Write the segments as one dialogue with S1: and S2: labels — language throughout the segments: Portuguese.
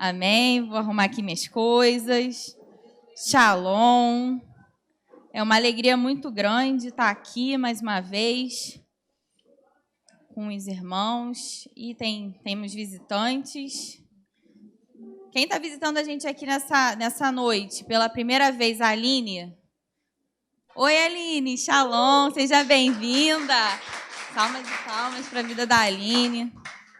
S1: Amém. Vou arrumar aqui minhas coisas. Shalom. É uma alegria muito grande estar aqui mais uma vez com os irmãos. E temos visitantes. Quem está visitando a gente aqui nessa noite pela primeira vez, a Aline? Oi, Aline. Shalom. Seja bem-vinda. Palmas e palmas para a vida da Aline.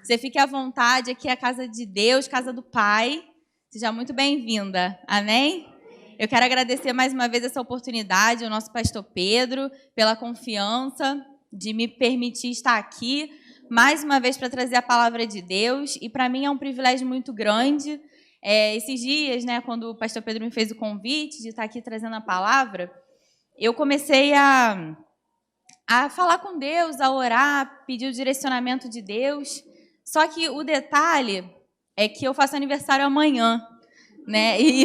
S1: Você fique à vontade, aqui é a casa de Deus, casa do Pai. Seja muito bem-vinda. Amém? Eu quero agradecer mais uma vez essa oportunidade ao nosso pastor Pedro, pela confiança de me permitir estar aqui mais uma vez para trazer a palavra de Deus. E para mim é um privilégio muito grande. Esses dias, quando o pastor Pedro me fez o convite de estar aqui trazendo a palavra, eu comecei a falar com Deus, a orar, pedir o direcionamento de Deus. Só que o detalhe é que eu faço aniversário amanhã, E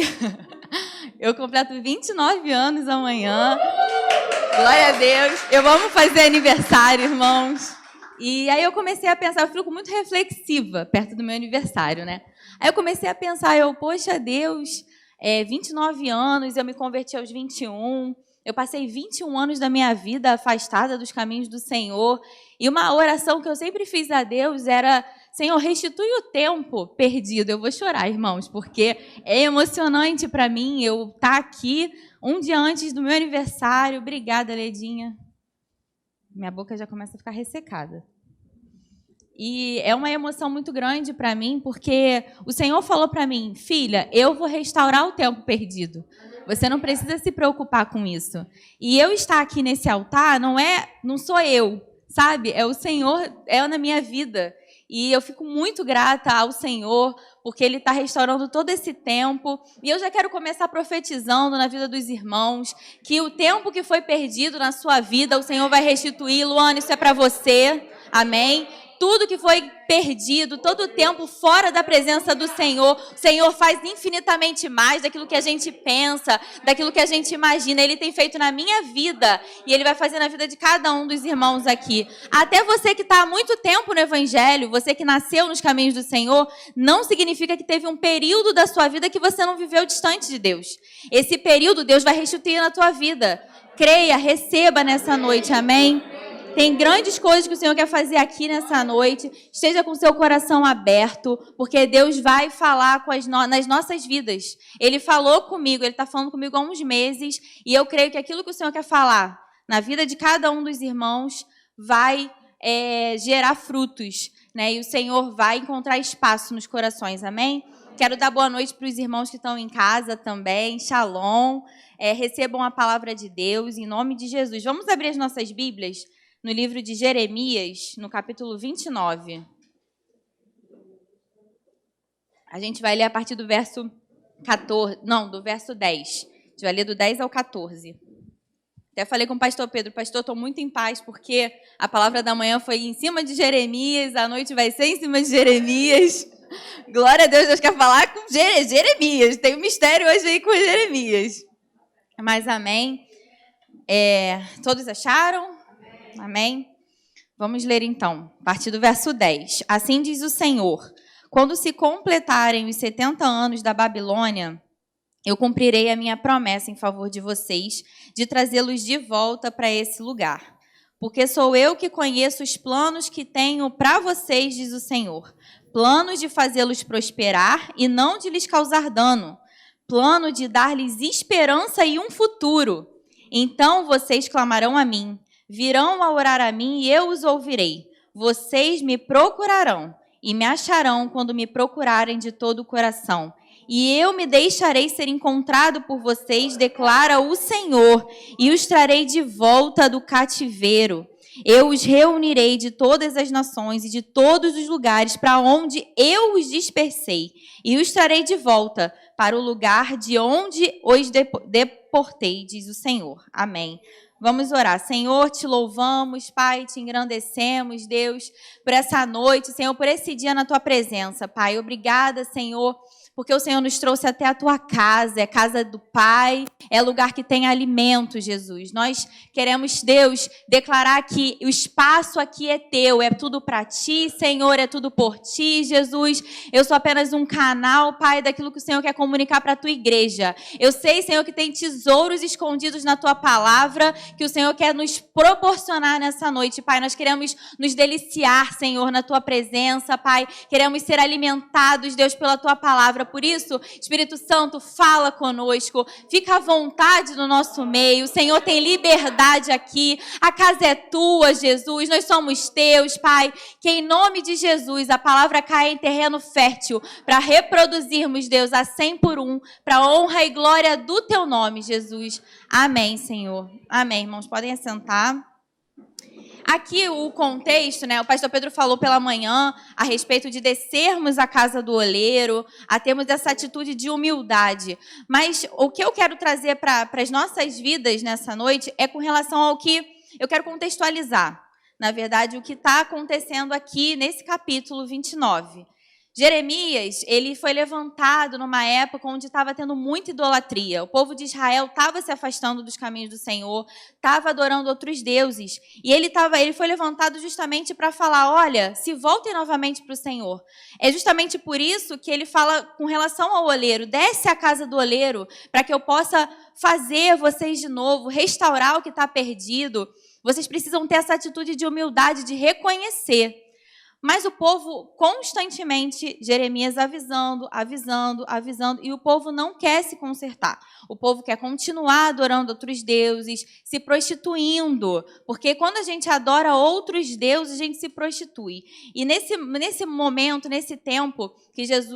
S1: eu completo 29 anos amanhã. Glória a Deus. Eu amo fazer aniversário, irmãos. E aí eu comecei a pensar, eu fico muito reflexiva perto do meu aniversário, Aí eu comecei a pensar, poxa, Deus, 29 anos, eu me converti aos 21. Eu passei 21 anos da minha vida afastada dos caminhos do Senhor. E uma oração que eu sempre fiz a Deus era: Senhor, restitui o tempo perdido. Eu vou chorar, irmãos, porque é emocionante para mim eu estar aqui um dia antes do meu aniversário. Obrigada, Ledinha. Minha boca já começa a ficar ressecada. E é uma emoção muito grande para mim, porque o Senhor falou para mim: filha, eu vou restaurar o tempo perdido. Você não precisa se preocupar com isso. E eu estar aqui nesse altar não sou eu, sabe? É o Senhor, é na minha vida. E eu fico muito grata ao Senhor, porque Ele está restaurando todo esse tempo. E eu já quero começar profetizando na vida dos irmãos, que o tempo que foi perdido na sua vida, o Senhor vai restituir. Luana, isso é para você. Amém? Tudo que foi perdido, todo o tempo fora da presença do Senhor, o Senhor faz infinitamente mais daquilo que a gente pensa, daquilo que a gente imagina. Ele tem feito na minha vida e Ele vai fazer na vida de cada um dos irmãos aqui. Até você que está há muito tempo no Evangelho, você que nasceu nos caminhos do Senhor, não significa que teve um período da sua vida que você não viveu distante de Deus. Esse período Deus vai restituir na tua vida. Creia, receba nessa noite, amém? Tem grandes coisas que o Senhor quer fazer aqui nessa noite. Esteja com o seu coração aberto, porque Deus vai falar nas nossas vidas. Ele falou comigo, Ele está falando comigo há uns meses, e eu creio que aquilo que o Senhor quer falar na vida de cada um dos irmãos vai gerar frutos, E o Senhor vai encontrar espaço nos corações, amém? Quero dar boa noite para os irmãos que estão em casa também. Shalom. Recebam a palavra de Deus, em nome de Jesus. Vamos abrir as nossas Bíblias no livro de Jeremias, no capítulo 29. A gente vai ler a partir do verso 14, do verso 10. A gente vai ler do 10 ao 14. Até falei com o pastor Pedro: pastor, estou muito em paz, porque a palavra da manhã foi em cima de Jeremias, a noite vai ser em cima de Jeremias. Glória a Deus, Deus quer falar com Jeremias. Tem um mistério hoje aí com Jeremias. Mas amém. Todos acharam? Amém? Vamos ler então, a partir do verso 10. Assim diz o Senhor: quando se completarem os 70 anos da Babilônia, eu cumprirei a minha promessa em favor de vocês, de trazê-los de volta para esse lugar. Porque sou eu que conheço os planos que tenho para vocês, diz o Senhor. Planos de fazê-los prosperar e não de lhes causar dano. Plano de dar-lhes esperança e um futuro. Então vocês clamarão a mim. Virão a orar a mim e eu os ouvirei. Vocês me procurarão e me acharão quando me procurarem de todo o coração. E eu me deixarei ser encontrado por vocês, declara o Senhor, e os trarei de volta do cativeiro. Eu os reunirei de todas as nações e de todos os lugares para onde eu os dispersei, e os trarei de volta para o lugar de onde os deportei, diz o Senhor. Amém. Vamos orar. Senhor, te louvamos, Pai, te engrandecemos, Deus, por essa noite, Senhor, por esse dia na tua presença, Pai. Obrigada, Senhor, porque o Senhor nos trouxe até a tua casa, é casa do Pai, é lugar que tem alimento, Jesus. Nós queremos, Deus, declarar que o espaço aqui é teu, é tudo para ti, Senhor, é tudo por ti, Jesus. Eu sou apenas um canal, Pai, daquilo que o Senhor quer comunicar para a tua igreja. Eu sei, Senhor, que tem tesouros escondidos na tua palavra, que o Senhor quer nos proporcionar nessa noite, Pai. Nós queremos nos deliciar, Senhor, na tua presença, Pai. Queremos ser alimentados, Deus, pela tua palavra. Por isso, Espírito Santo, fala conosco. Fica à vontade no nosso meio. O Senhor tem liberdade aqui. A casa é tua, Jesus. Nós somos teus, Pai. Que em nome de Jesus a palavra caia em terreno fértil para reproduzirmos, Deus, a 100 por 1, para a honra e glória do teu nome, Jesus. Amém, Senhor. Amém, irmãos. Podem assentar. Aqui o contexto, né? O pastor Pedro falou pela manhã a respeito de descermos à casa do oleiro, a termos essa atitude de humildade. Mas o que eu quero trazer para as nossas vidas nessa noite é com relação ao que eu quero contextualizar. Na verdade, o que está acontecendo aqui nesse capítulo 29. Jeremias, ele foi levantado numa época onde estava tendo muita idolatria. O povo de Israel estava se afastando dos caminhos do Senhor, estava adorando outros deuses. E ele foi levantado justamente para falar, olha, se voltem novamente para o Senhor. É justamente por isso que ele fala com relação ao oleiro, desce à casa do oleiro, para que eu possa fazer vocês de novo, restaurar o que está perdido. Vocês precisam ter essa atitude de humildade, de reconhecer. Mas o povo, constantemente, Jeremias avisando, e o povo não quer se consertar. O povo quer continuar adorando outros deuses, se prostituindo, porque quando a gente adora outros deuses, a gente se prostitui. E nesse momento, nesse tempo,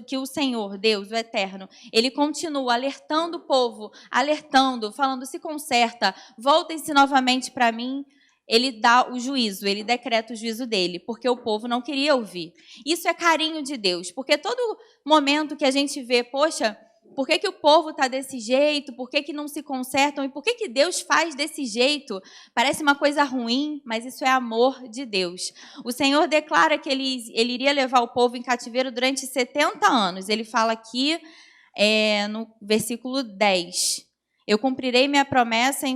S1: que o Senhor, Deus, o Eterno, ele continua alertando o povo, falando, se conserta, voltem-se novamente para mim. Ele dá o juízo, ele decreta o juízo dele, porque o povo não queria ouvir. Isso é carinho de Deus, porque todo momento que a gente vê, poxa, por que o povo está desse jeito, por que não se consertam e por que Deus faz desse jeito? Parece uma coisa ruim, mas isso é amor de Deus. O Senhor declara que ele iria levar o povo em cativeiro durante 70 anos. Ele fala aqui no versículo 10. Eu cumprirei minha promessa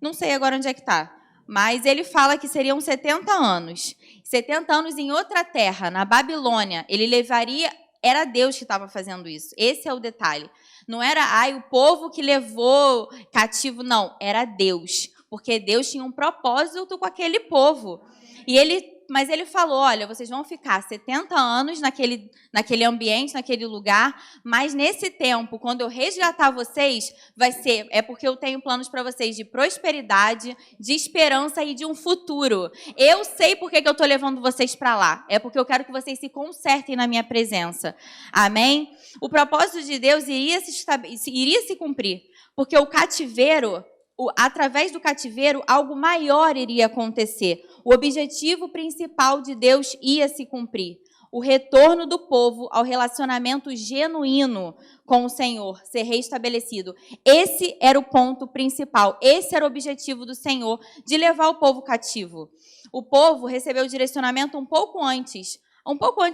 S1: Não sei agora onde é que está, mas ele fala que seriam 70 anos. 70 anos em outra terra, na Babilônia. Ele levaria... Era Deus que estava fazendo isso. Esse é o detalhe. Não era o povo que levou cativo, não. Era Deus. Porque Deus tinha um propósito com aquele povo. Mas ele falou, olha, vocês vão ficar 70 anos naquele ambiente, naquele lugar, mas nesse tempo, quando eu resgatar vocês, é porque eu tenho planos para vocês de prosperidade, de esperança e de um futuro. Eu sei por que eu estou levando vocês para lá. É porque eu quero que vocês se consertem na minha presença. Amém? O propósito de Deus iria se cumprir, porque o cativeiro... Através do cativeiro, algo maior iria acontecer. O objetivo principal de Deus ia se cumprir. O retorno do povo ao relacionamento genuíno com o Senhor, ser restabelecido. Esse era o ponto principal. Esse era o objetivo do Senhor, de levar o povo cativo. O povo recebeu o direcionamento um pouco antes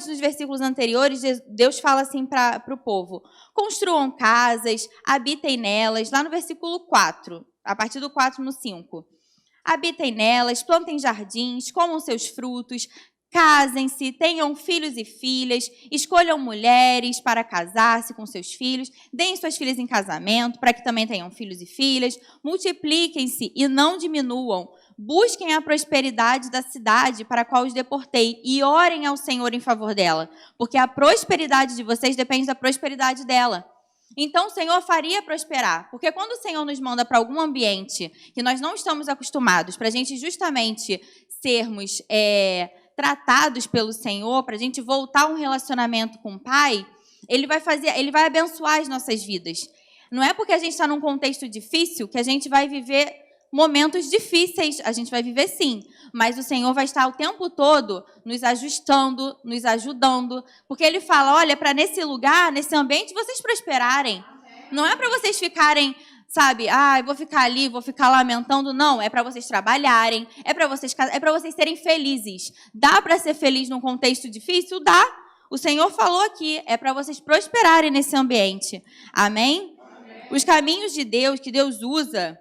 S1: dos versículos anteriores. Deus fala assim para o povo: construam casas, habitem nelas, lá no versículo 4. A partir do 4 no 5. Habitem nelas, plantem jardins, comam seus frutos, casem-se, tenham filhos e filhas, escolham mulheres para casar-se com seus filhos, deem suas filhas em casamento para que também tenham filhos e filhas, multipliquem-se e não diminuam, busquem a prosperidade da cidade para a qual os deportei e orem ao Senhor em favor dela, porque a prosperidade de vocês depende da prosperidade dela. Então, o Senhor faria prosperar. Porque quando o Senhor nos manda para algum ambiente que nós não estamos acostumados, para a gente justamente sermos tratados pelo Senhor, para a gente voltar a um relacionamento com o Pai, Ele vai abençoar as nossas vidas. Não é porque a gente está num contexto difícil que a gente vai viver momentos difíceis. A gente vai viver sim, mas o Senhor vai estar o tempo todo nos ajustando, nos ajudando, porque Ele fala, olha, para nesse lugar, nesse ambiente, vocês prosperarem. Não é para vocês ficarem, sabe, vou ficar ali, vou ficar lamentando. Não, é para vocês trabalharem, é para vocês serem felizes. Dá para ser feliz num contexto difícil? Dá. O Senhor falou aqui, é para vocês prosperarem nesse ambiente. Amém? Os caminhos de Deus, que Deus usa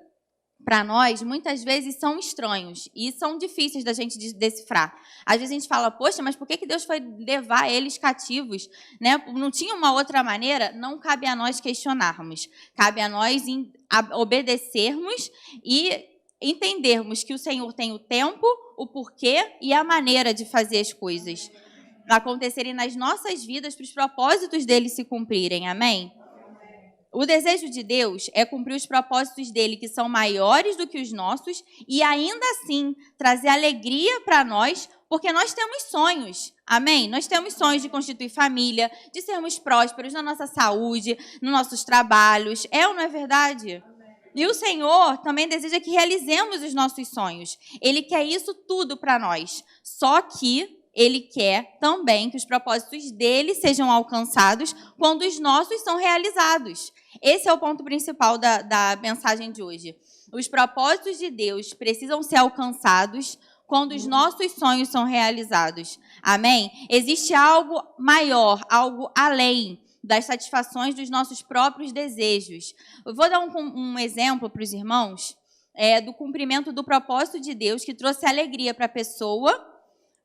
S1: para nós, muitas vezes são estranhos e são difíceis da gente decifrar. Às vezes a gente fala, poxa, mas por que Deus foi levar eles cativos? Né? Não tinha uma outra maneira? Não cabe a nós questionarmos. Cabe a nós obedecermos e entendermos que o Senhor tem o tempo, o porquê e a maneira de fazer as coisas acontecerem nas nossas vidas para os propósitos dele se cumprirem. Amém? O desejo de Deus é cumprir os propósitos dele, que são maiores do que os nossos, e ainda assim trazer alegria para nós, porque nós temos sonhos. Amém? Nós temos sonhos de constituir família, de sermos prósperos na nossa saúde, nos nossos trabalhos. É ou não é verdade? E o Senhor também deseja que realizemos os nossos sonhos. Ele quer isso tudo para nós. Só que Ele quer também que os propósitos dele sejam alcançados quando os nossos são realizados. Esse é o ponto principal da mensagem de hoje. Os propósitos de Deus precisam ser alcançados quando os nossos sonhos são realizados. Amém? Existe algo maior, algo além das satisfações dos nossos próprios desejos. Eu vou dar um exemplo para os irmãos do cumprimento do propósito de Deus, que trouxe alegria para a pessoa,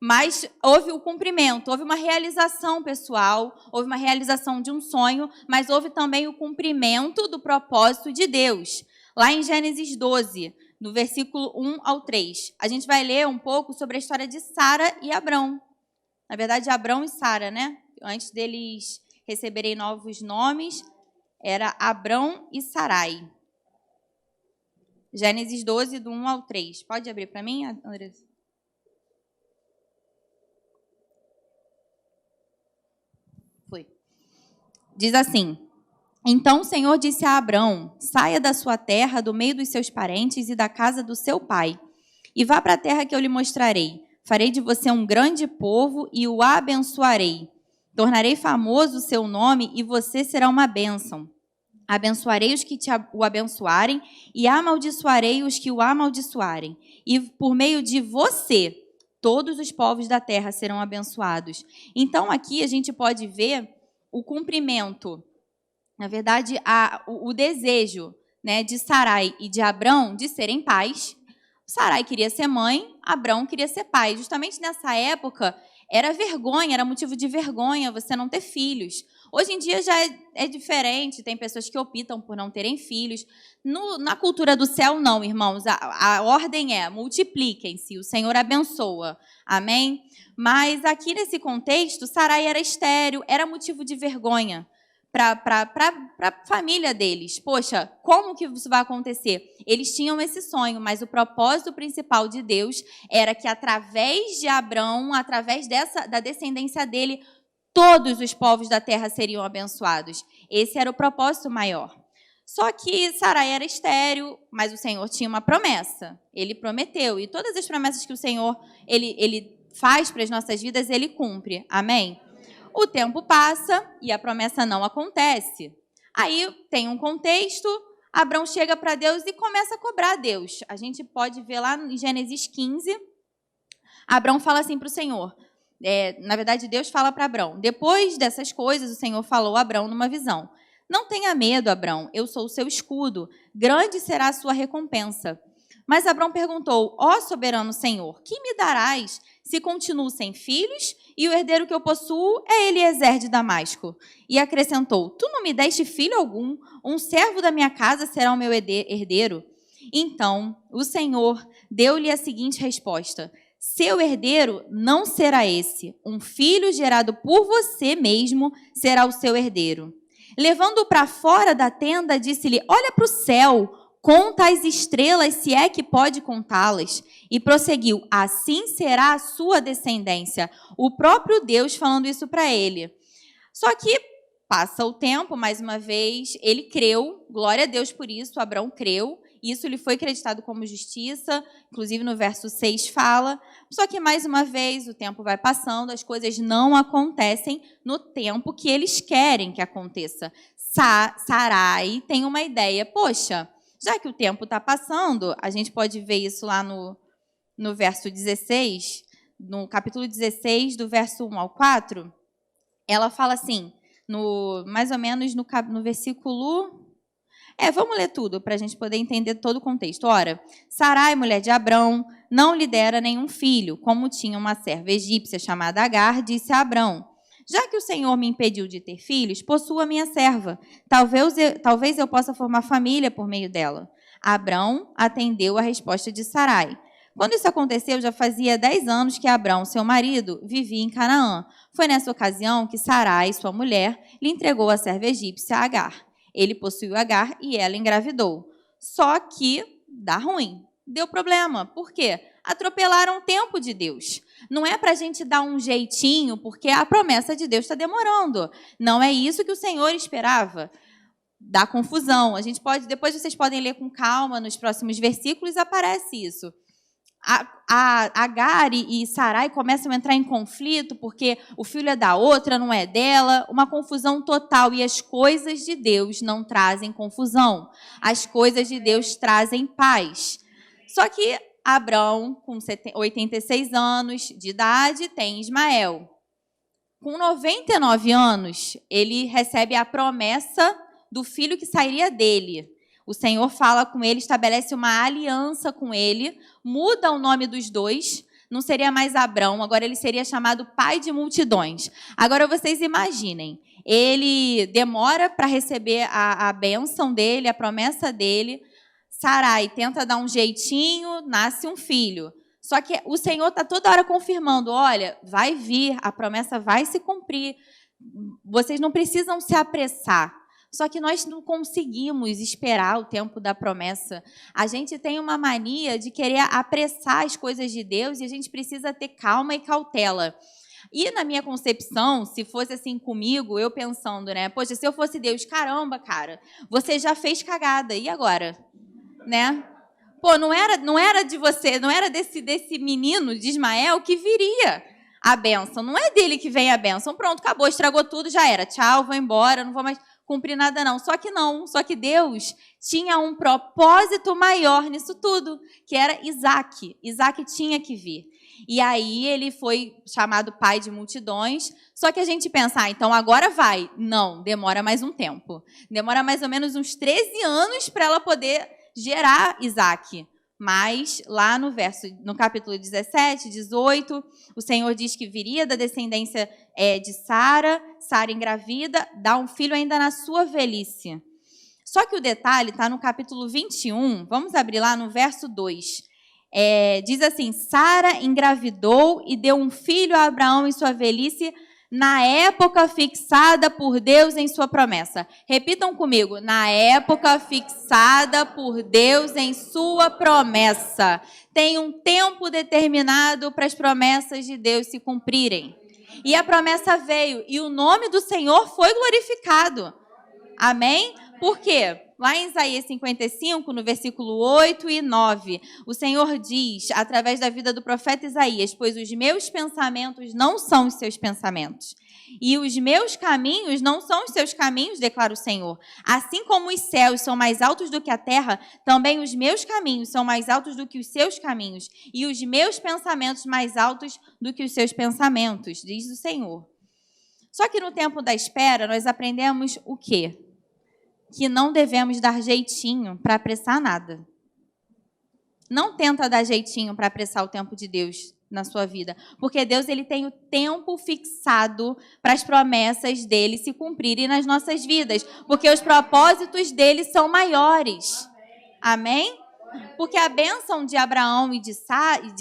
S1: mas houve o cumprimento, houve uma realização pessoal, houve uma realização de um sonho, mas houve também o cumprimento do propósito de Deus. Lá em Gênesis 12, no versículo 1 ao 3, a gente vai ler um pouco sobre a história de Sara e Abrão. Na verdade, Abrão e Sara, né? Antes deles receberem novos nomes, era Abrão e Sarai. Gênesis 12, do 1 ao 3. Pode abrir para mim, Andressa? Foi. Diz assim: Então o Senhor disse a Abrão: saia da sua terra, do meio dos seus parentes e da casa do seu pai, e vá para a terra que eu lhe mostrarei. Farei de você um grande povo e o abençoarei. Tornarei famoso o seu nome e você será uma bênção. Abençoarei os que o abençoarem e amaldiçoarei os que o amaldiçoarem. E por meio de você, todos os povos da terra serão abençoados. Então, aqui a gente pode ver o cumprimento, na verdade, o desejo, né, de Sarai e de Abrão de serem pais. Sarai queria ser mãe, Abrão queria ser pai. Justamente nessa época, era vergonha, era motivo de vergonha você não ter filhos. Hoje em dia já é diferente, tem pessoas que optam por não terem filhos. Na cultura do céu, não, irmãos. A ordem é: multipliquem-se, o Senhor abençoa. Amém? Mas aqui nesse contexto, Sarai era estéril, era motivo de vergonha para a família deles. Poxa, como que isso vai acontecer? Eles tinham esse sonho, mas o propósito principal de Deus era que através de Abrão, através da descendência dele, todos os povos da terra seriam abençoados. Esse era o propósito maior. Só que Sarai era estéril, mas o Senhor tinha uma promessa. Ele prometeu. E todas as promessas que o Senhor ele faz para as nossas vidas, ele cumpre. Amém? O tempo passa e a promessa não acontece. Aí tem um contexto, Abrão chega para Deus e começa a cobrar a Deus. A gente pode ver lá em Gênesis 15, Abrão fala assim para o Senhor. Na verdade, Deus fala para Abrão: depois dessas coisas, o Senhor falou a Abrão numa visão: não tenha medo, Abrão, eu sou o seu escudo, grande será a sua recompensa. Mas Abrão perguntou: ó soberano Senhor, que me darás se continuo sem filhos e o herdeiro que eu possuo é Eliezer de Damasco? E acrescentou: tu não me deste filho algum, um servo da minha casa será o meu herdeiro? Então o Senhor deu-lhe a seguinte resposta: seu herdeiro não será esse, um filho gerado por você mesmo será o seu herdeiro. Levando-o para fora da tenda, disse-lhe: olha para o céu, conta as estrelas, se é que pode contá-las. E prosseguiu: assim será a sua descendência. O próprio Deus falando isso para ele. Só que passa o tempo, mais uma vez, ele creu, glória a Deus por isso, Abrão creu. Isso lhe foi acreditado como justiça, inclusive no verso 6 fala. Só que, mais uma vez, o tempo vai passando, as coisas não acontecem no tempo que eles querem que aconteça. Sarai tem uma ideia: poxa, já que o tempo está passando, a gente pode ver isso lá no verso 16, no capítulo 16, do verso 1 ao 4. ela fala assim, mais ou menos no versículo... vamos ler tudo, para a gente poder entender todo o contexto. Ora, Sarai, mulher de Abrão, não lhe dera nenhum filho, como tinha uma serva egípcia chamada Agar, disse a Abrão, já que o Senhor me impediu de ter filhos, possua minha serva. Talvez eu possa formar família por meio dela. Abrão atendeu a resposta de Sarai. Quando isso aconteceu, já fazia 10 anos que Abrão, seu marido, vivia em Canaã. Foi nessa ocasião que Sarai, sua mulher, lhe entregou a serva egípcia Agar. Ele possuiu Agar e ela engravidou. Só que dá ruim. Deu problema. Por quê? Atropelaram o tempo de Deus. Não é para a gente dar um jeitinho, porque a promessa de Deus está demorando. Não é isso que o Senhor esperava. Dá confusão. Depois vocês podem ler com calma nos próximos versículos, aparece isso. Agar e Sarai começam a entrar em conflito porque o filho é da outra, não é dela, uma confusão total. E as coisas de Deus não trazem confusão. As coisas de Deus trazem paz. Só que Abrão, com 86 anos de idade, tem Ismael. Com 99 anos, ele recebe a promessa do filho que sairia dele. O Senhor fala com ele, estabelece uma aliança com ele, muda o nome dos dois, não seria mais Abrão, agora ele seria chamado pai de multidões. Agora vocês imaginem, ele demora para receber a bênção dele, a promessa dele. Sarai tenta dar um jeitinho, nasce um filho. Só que o Senhor está toda hora confirmando, olha, vai vir, a promessa vai se cumprir, vocês não precisam se apressar. Só que nós não conseguimos esperar o tempo da promessa. A gente tem uma mania de querer apressar as coisas de Deus e a gente precisa ter calma e cautela. E na minha concepção, se fosse assim comigo, eu pensando, né? Poxa, se eu fosse Deus, caramba, cara, você já fez cagada, e agora? Né? Pô, não era de você, não era desse menino de Ismael que viria a bênção. Não é dele que vem a bênção. Pronto, acabou, estragou tudo, já era. Tchau, vou embora, não vou mais cumprir nada não. Só que Deus tinha um propósito maior nisso tudo, que era Isaac. Isaac tinha que vir. E aí ele foi chamado pai de multidões, só que a gente pensa, então agora vai. Não, demora mais um tempo. Demora mais ou menos uns 13 anos para ela poder gerar Isaac. Mas lá no capítulo 17, 18, o Senhor diz que viria da descendência de Sara, Sara engravida, dá um filho ainda na sua velhice. Só que o detalhe está no capítulo 21, vamos abrir lá no verso 2. Diz assim, Sara engravidou e deu um filho a Abraão em sua velhice, na época fixada por Deus em sua promessa. Repitam comigo, na época fixada por Deus em sua promessa. Tem um tempo determinado para as promessas de Deus se cumprirem. E a promessa veio, e o nome do Senhor foi glorificado. Amém? Por quê? Lá em Isaías 55, no versículo 8 e 9, o Senhor diz, através da vida do profeta Isaías, pois os meus pensamentos não são os seus pensamentos, e os meus caminhos não são os seus caminhos, declara o Senhor. Assim como os céus são mais altos do que a terra, também os meus caminhos são mais altos do que os seus caminhos, e os meus pensamentos mais altos do que os seus pensamentos, diz o Senhor. Só que no tempo da espera, nós aprendemos o quê? Que não devemos dar jeitinho para apressar nada. Não tenta dar jeitinho para apressar o tempo de Deus na sua vida, porque Deus ele tem o tempo fixado para as promessas dele se cumprirem nas nossas vidas, porque os propósitos dele são maiores. Amém? Porque a bênção de Abraão e de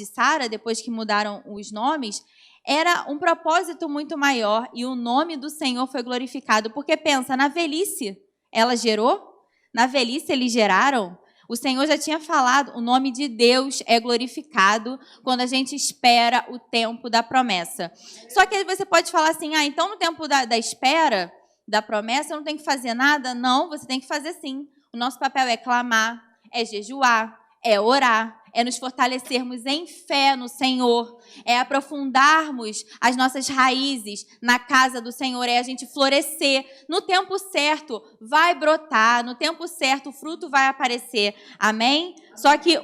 S1: Sara, depois que mudaram os nomes, era um propósito muito maior e o nome do Senhor foi glorificado, porque pensa, na velhice, ela gerou? Na velhice eles geraram? O Senhor já tinha falado, o nome de Deus é glorificado quando a gente espera o tempo da promessa. Só que aí você pode falar assim, então no tempo da espera, da promessa, eu não tenho que fazer nada? Não, você tem que fazer sim. O nosso papel é clamar, é jejuar, é orar, é nos fortalecermos em fé no Senhor, é aprofundarmos as nossas raízes na casa do Senhor, é a gente florescer. No tempo certo vai brotar, no tempo certo o fruto vai aparecer, amém? Só que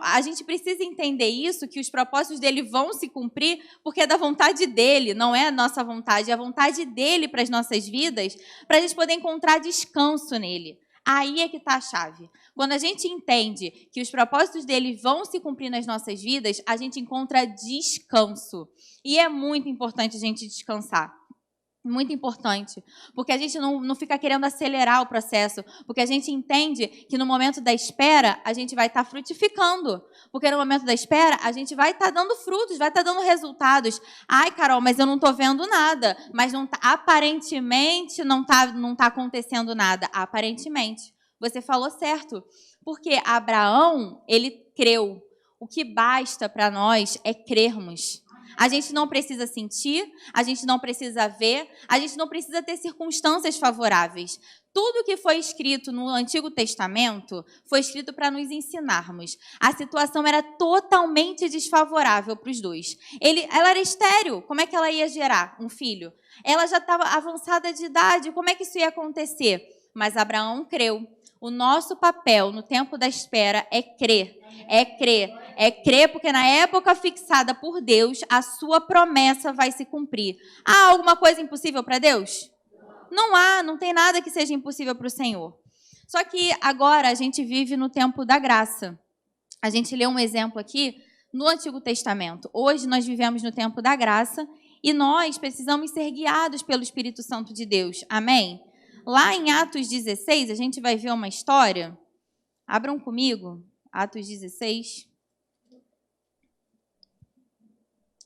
S1: a gente precisa entender isso, que os propósitos dele vão se cumprir, porque é da vontade dele, não é a nossa vontade, é a vontade dele para as nossas vidas, para a gente poder encontrar descanso nele. Aí é que está a chave. Quando a gente entende que os propósitos dele vão se cumprir nas nossas vidas, a gente encontra descanso. E é muito importante a gente descansar. Muito importante, porque a gente não fica querendo acelerar o processo, porque a gente entende que no momento da espera a gente vai estar frutificando, porque no momento da espera a gente vai estar dando frutos, vai estar dando resultados. Ai, Carol, mas eu não estou vendo nada, mas não aparentemente não tá acontecendo nada. Aparentemente, você falou certo, porque Abraão, ele creu. O que basta para nós é crermos. A gente não precisa sentir, a gente não precisa ver, a gente não precisa ter circunstâncias favoráveis. Tudo que foi escrito no Antigo Testamento foi escrito para nos ensinarmos. A situação era totalmente desfavorável para os dois. Ela era estéril, como é que ela ia gerar um filho? Ela já estava avançada de idade, como é que isso ia acontecer? Mas Abraão creu. O nosso papel no tempo da espera é crer. É crer. É crer porque na época fixada por Deus, a sua promessa vai se cumprir. Há alguma coisa impossível para Deus? Não há, não tem nada que seja impossível para o Senhor. Só que agora a gente vive no tempo da graça. A gente lê um exemplo aqui no Antigo Testamento. Hoje nós vivemos no tempo da graça e nós precisamos ser guiados pelo Espírito Santo de Deus. Amém? Lá em Atos 16, a gente vai ver uma história. Abram comigo, Atos 16.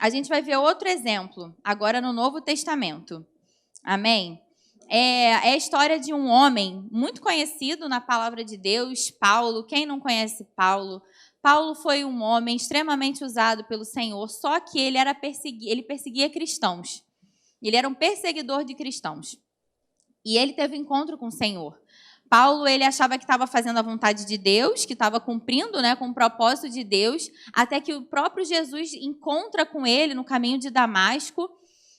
S1: A gente vai ver outro exemplo, agora no Novo Testamento. Amém? É a história de um homem muito conhecido na palavra de Deus, Paulo. Quem não conhece Paulo? Paulo foi um homem extremamente usado pelo Senhor, só que ele perseguia cristãos. Ele era um perseguidor de cristãos. E ele teve encontro com o Senhor. Paulo, ele achava que estava fazendo a vontade de Deus, que estava cumprindo, com o propósito de Deus, até que o próprio Jesus encontra com ele no caminho de Damasco,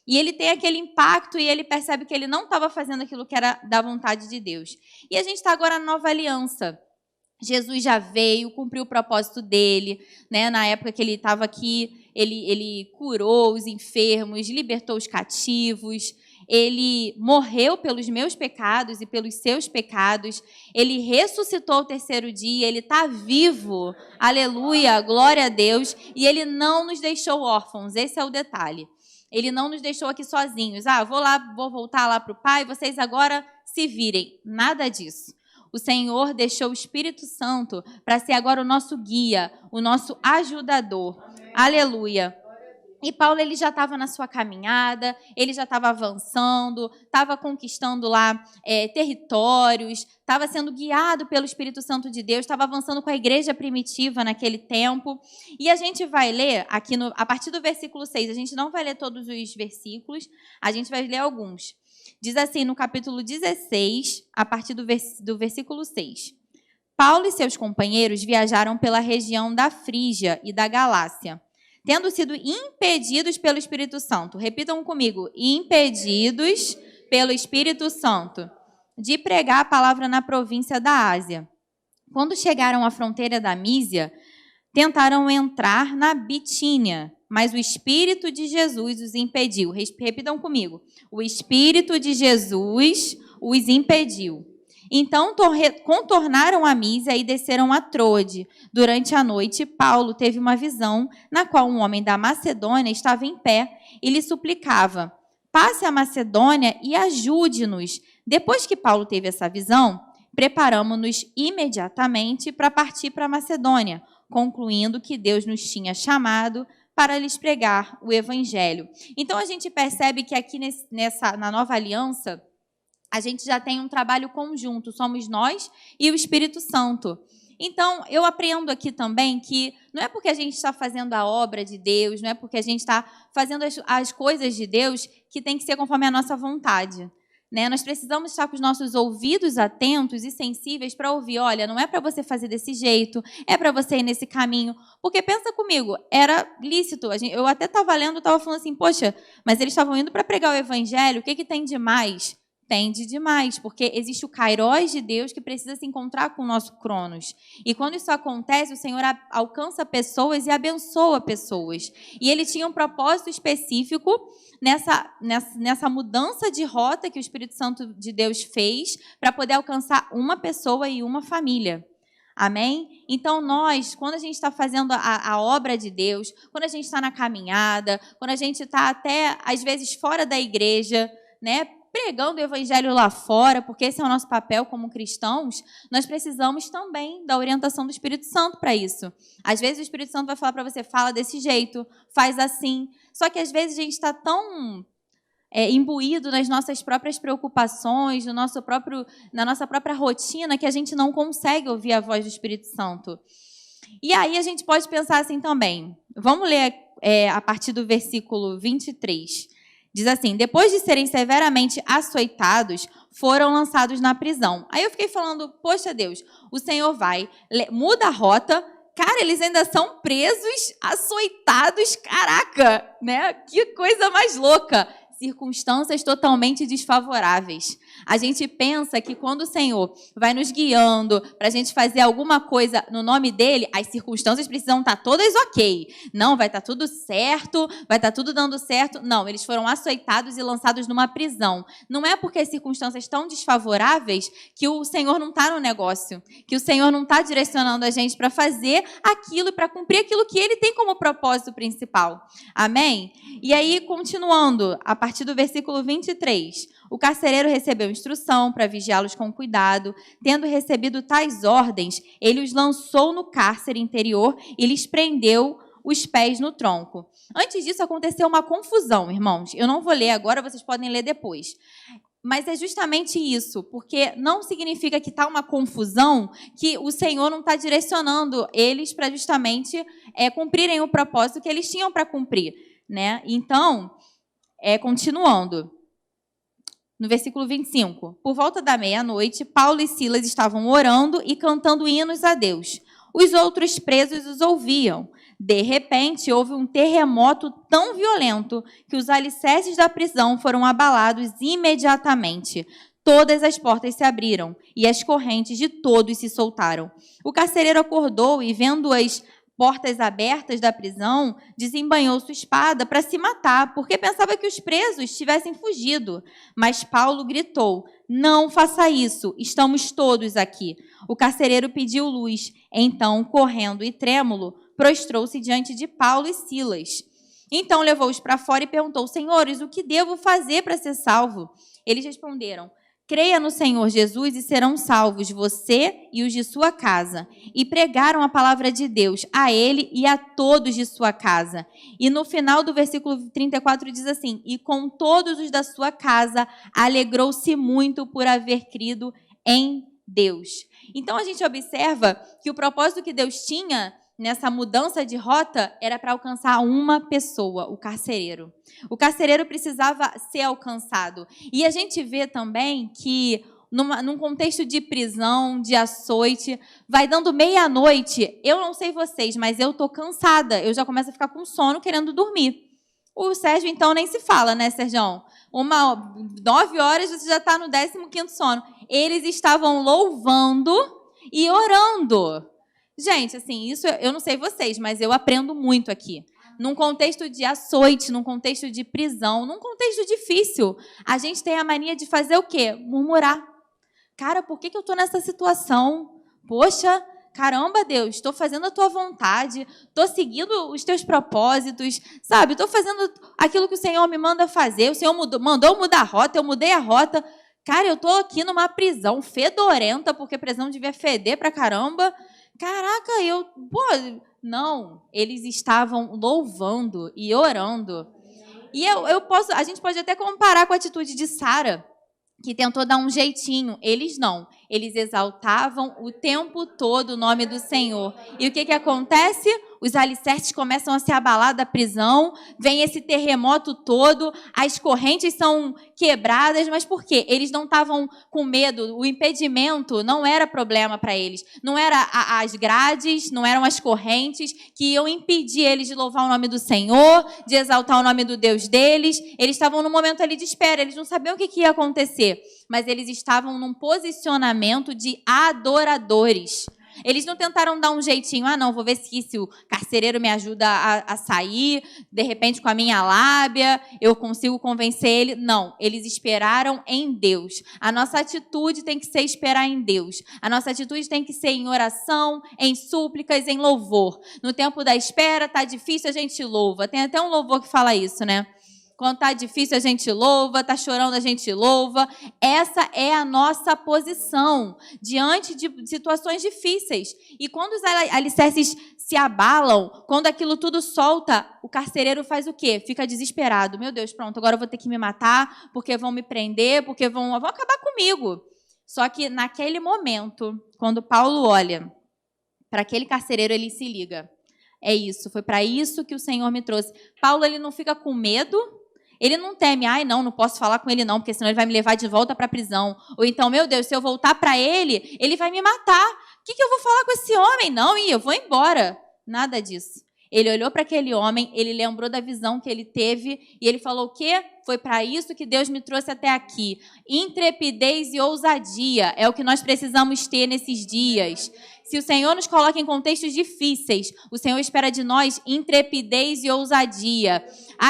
S1: e ele tem aquele impacto e ele percebe que ele não estava fazendo aquilo que era da vontade de Deus. E a gente está agora na nova aliança. Jesus já veio, cumpriu o propósito dele, na época que ele estava aqui, ele curou os enfermos, libertou os cativos, ele morreu pelos meus pecados e pelos seus pecados, ele ressuscitou ao terceiro dia, ele está vivo, aleluia, glória a Deus, e ele não nos deixou órfãos, esse é o detalhe. Ele não nos deixou aqui sozinhos, vou voltar lá para o Pai, vocês agora se virem, nada disso. O Senhor deixou o Espírito Santo para ser agora o nosso guia, o nosso ajudador, aleluia. E Paulo, ele já estava na sua caminhada, ele já estava avançando, estava conquistando lá territórios, estava sendo guiado pelo Espírito Santo de Deus, estava avançando com a igreja primitiva naquele tempo. E a gente vai ler aqui, a partir do versículo 6, a gente não vai ler todos os versículos, a gente vai ler alguns. Diz assim, no capítulo 16, a partir do versículo 6. Paulo e seus companheiros viajaram pela região da Frígia e da Galácia, tendo sido impedidos pelo Espírito Santo. Repitam comigo. Impedidos pelo Espírito Santo de pregar a palavra na província da Ásia. Quando chegaram à fronteira da Mísia, tentaram entrar na Bitínia, mas o Espírito de Jesus os impediu. Repitam comigo. O Espírito de Jesus os impediu. Então, contornaram a Mísia e desceram a Troade. Durante a noite, Paulo teve uma visão na qual um homem da Macedônia estava em pé e lhe suplicava: passe a Macedônia e ajude-nos. Depois que Paulo teve essa visão, preparamos-nos imediatamente para partir para a Macedônia, concluindo que Deus nos tinha chamado para lhes pregar o Evangelho. Então, a gente percebe que aqui na nova aliança, a gente já tem um trabalho conjunto, somos nós e o Espírito Santo. Então, eu aprendo aqui também que não é porque a gente está fazendo a obra de Deus, não é porque a gente está fazendo as coisas de Deus que tem que ser conforme a nossa vontade. né? Nós precisamos estar com os nossos ouvidos atentos e sensíveis para ouvir. Olha, não é para você fazer desse jeito, é para você ir nesse caminho. Porque pensa comigo, era lícito. Eu até estava lendo, estava falando assim, poxa, mas eles estavam indo para pregar o evangelho, o que tem de mais? Tem de demais, porque existe o Kairos de Deus que precisa se encontrar com o nosso Cronos. E quando isso acontece, o Senhor alcança pessoas e abençoa pessoas. E ele tinha um propósito específico nessa mudança de rota que o Espírito Santo de Deus fez para poder alcançar uma pessoa e uma família. Amém? Então, nós, quando a gente está fazendo a obra de Deus, quando a gente está na caminhada, quando a gente está até, às vezes, fora da igreja, né, pregando o evangelho lá fora, porque esse é o nosso papel como cristãos, nós precisamos também da orientação do Espírito Santo para isso. Às vezes o Espírito Santo vai falar para você, fala desse jeito, faz assim. Só que às vezes a gente está tão imbuído nas nossas próprias preocupações, na nossa própria rotina, que a gente não consegue ouvir a voz do Espírito Santo. E aí a gente pode pensar assim também. Vamos ler a partir do versículo 23. Diz assim, depois de serem severamente açoitados, foram lançados na prisão. Aí eu fiquei falando, poxa Deus, o Senhor vai, muda a rota, cara, eles ainda são presos, açoitados, caraca, né? Que coisa mais louca. Circunstâncias totalmente desfavoráveis. A gente pensa que quando o Senhor vai nos guiando para a gente fazer alguma coisa no nome dele, as circunstâncias precisam estar todas ok. Não, vai estar tudo certo, vai estar tudo dando certo. Não, eles foram açoitados e lançados numa prisão. Não é porque as circunstâncias estão desfavoráveis que o Senhor não está no negócio, que o Senhor não está direcionando a gente para fazer aquilo e para cumprir aquilo que ele tem como propósito principal. Amém? E aí, continuando, a partir do versículo 23, o carcereiro recebeu instrução para vigiá-los com cuidado. Tendo recebido tais ordens, ele os lançou no cárcere interior e lhes prendeu os pés no tronco. Antes disso, aconteceu uma confusão, irmãos. Eu não vou ler agora, vocês podem ler depois. Mas é justamente isso, porque não significa que está uma confusão que o Senhor não está direcionando eles para justamente cumprirem o propósito que eles tinham para cumprir, né? Então, continuando, no versículo 25, por volta da meia-noite, Paulo e Silas estavam orando e cantando hinos a Deus. Os outros presos os ouviam. De repente, houve um terremoto tão violento que os alicerces da prisão foram abalados imediatamente. Todas as portas se abriram e as correntes de todos se soltaram. O carcereiro acordou e, vendo as portas abertas da prisão, desembanhou sua espada para se matar, porque pensava que os presos tivessem fugido. Mas Paulo gritou, não faça isso, estamos todos aqui. O carcereiro pediu luz. Então, correndo e trêmulo, prostrou-se diante de Paulo e Silas. Então levou-os para fora e perguntou, senhores, o que devo fazer para ser salvo? Eles responderam, creia no Senhor Jesus e serão salvos você e os de sua casa. E pregaram a palavra de Deus a ele e a todos de sua casa. E no final do versículo 34 diz assim, e com todos os da sua casa alegrou-se muito por haver crido em Deus. Então a gente observa que o propósito que Deus tinha nessa mudança de rota era para alcançar uma pessoa, o carcereiro. O carcereiro precisava ser alcançado. E a gente vê também que, num contexto de prisão, de açoite, vai dando meia-noite. Eu não sei vocês, mas eu estou cansada. Eu já começo a ficar com sono, querendo dormir. O Sérgio, então, nem se fala, né, Sérgio? 9 horas, você já está no 15º sono. Eles estavam louvando e orando. Gente, assim, isso eu não sei vocês, mas eu aprendo muito aqui. Num contexto de açoite, num contexto de prisão, num contexto difícil, a gente tem a mania de fazer o quê? Murmurar. Cara, por que eu estou nessa situação? Poxa, caramba, Deus, estou fazendo a tua vontade, estou seguindo os teus propósitos, sabe? Estou fazendo aquilo que o Senhor me manda fazer. O Senhor mandou mudar a rota, eu mudei a rota. Cara, eu estou aqui numa prisão fedorenta, porque prisão devia feder pra caramba. Caraca, não, eles estavam louvando e orando. E a gente pode até comparar com a atitude de Sara, que tentou dar um jeitinho. Eles não, eles exaltavam o tempo todo o nome do Senhor. E o que acontece? os alicerces começam a se abalar da prisão, vem esse terremoto todo, as correntes são quebradas, mas por quê? Eles não estavam com medo, o impedimento não era problema para eles, não era as grades, não eram as correntes que iam impedir eles de louvar o nome do Senhor, de exaltar o nome do Deus deles. Eles estavam num momento ali de espera, eles não sabiam o que ia acontecer, mas eles estavam num posicionamento de adoradores. Eles não tentaram dar um jeitinho, não, vou ver se o carcereiro me ajuda a sair, de repente com a minha lábia, eu consigo convencer ele. Não, eles esperaram em Deus. A nossa atitude tem que ser esperar em Deus. A nossa atitude tem que ser em oração, em súplicas, em louvor. No tempo da espera, tá difícil, a gente louva. Tem até um louvor que fala isso, né? Quando está difícil, a gente louva, está chorando, a gente louva. Essa é a nossa posição diante de situações difíceis. E quando os alicerces se abalam, quando aquilo tudo solta, o carcereiro faz o quê? Fica desesperado. Meu Deus, pronto, agora eu vou ter que me matar, porque vão me prender, porque vão acabar comigo. Só que naquele momento, quando Paulo olha para aquele carcereiro, ele se liga. É isso, foi para isso que o Senhor me trouxe. Paulo, ele não fica com medo. Ele não teme, não posso falar com ele não, porque senão ele vai me levar de volta para a prisão. Ou então, meu Deus, se eu voltar para ele, ele vai me matar. O que eu vou falar com esse homem? Não, eu vou embora. Nada disso. Ele olhou para aquele homem, ele lembrou da visão que ele teve e ele falou o quê? Foi para isso que Deus me trouxe até aqui. Intrepidez e ousadia é o que nós precisamos ter nesses dias. Se o Senhor nos coloca em contextos difíceis, o Senhor espera de nós intrepidez e ousadia.